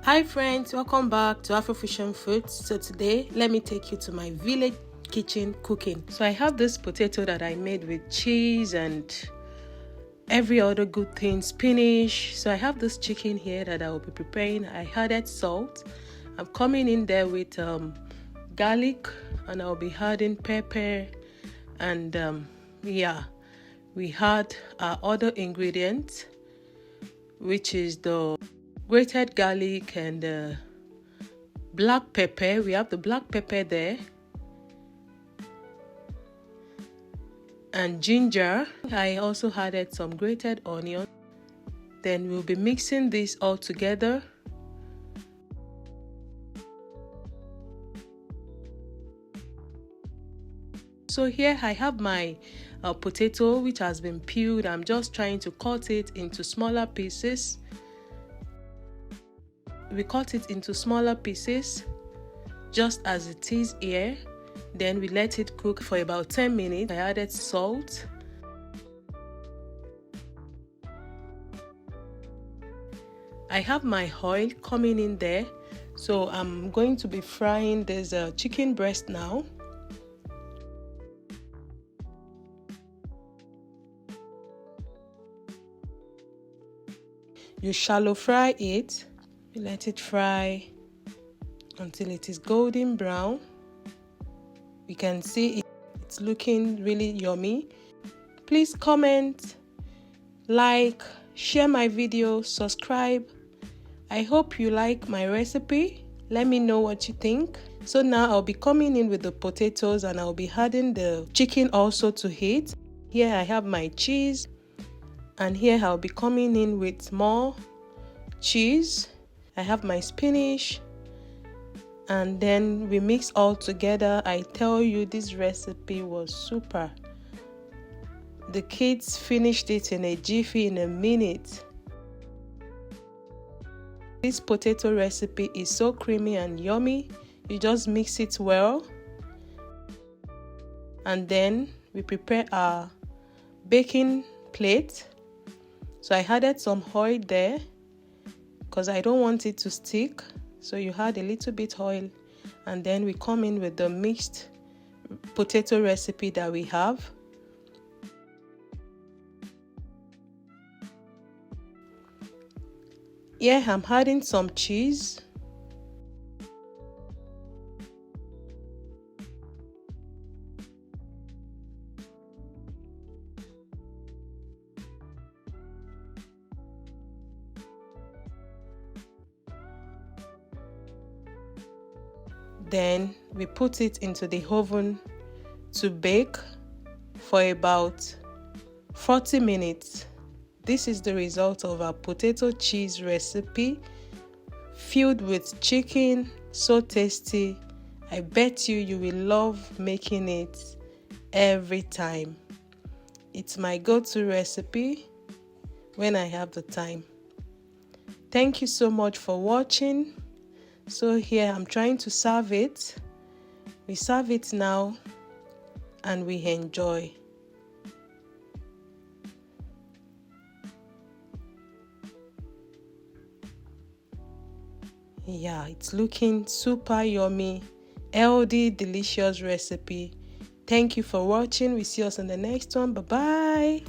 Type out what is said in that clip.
Hi friends, welcome back to Afrofusion Foods. So today let me take you to my village kitchen cooking. So I have this potato that I made with cheese and every other good thing, spinach. So I have this chicken here that I will be preparing. I added salt. I'm coming in there with garlic, and I'll be adding pepper, and we had our other ingredients, which is the grated garlic and black pepper. We have the black pepper there and ginger. I also added some grated onion. Then we'll be mixing this all together. So here I have my potato, which has been peeled. I'm just trying to cut it into smaller pieces. We cut it into smaller pieces just as it is here. Then we let it cook for about 10 minutes. I added salt. I have my oil coming in there. So I'm going to be frying this chicken breast now. You shallow fry it. You let it fry until it is golden brown. You can see it's looking really yummy. Please comment, like, share my video, subscribe. I hope you like my recipe. Let me know what you think. So now I'll be coming in with the potatoes, and I'll be adding the chicken also to it. Here I have my cheese, and here I'll be coming in with more cheese. I have my spinach, and then we mix all together. I tell you, this recipe was super. The kids finished it in a jiffy, in a minute. This potato recipe is so creamy and yummy. You just mix it well, and then we prepare our baking plate. So I added some oil there because I don't want it to stick. So you add a little bit oil, and then we come in with the mixed potato recipe that we have. Yeah, I'm adding some cheese. Then we put it into the oven to bake for about 40 minutes. This is the result of our potato cheese recipe filled with chicken. So tasty. I bet you will love making it every time. It's my go-to recipe when I have the time. Thank you so much for watching. So here I'm trying to serve it. We serve it now and we enjoy. Yeah, it's looking super yummy, healthy, delicious recipe. Thank you for watching. We see us in the next one. Bye bye.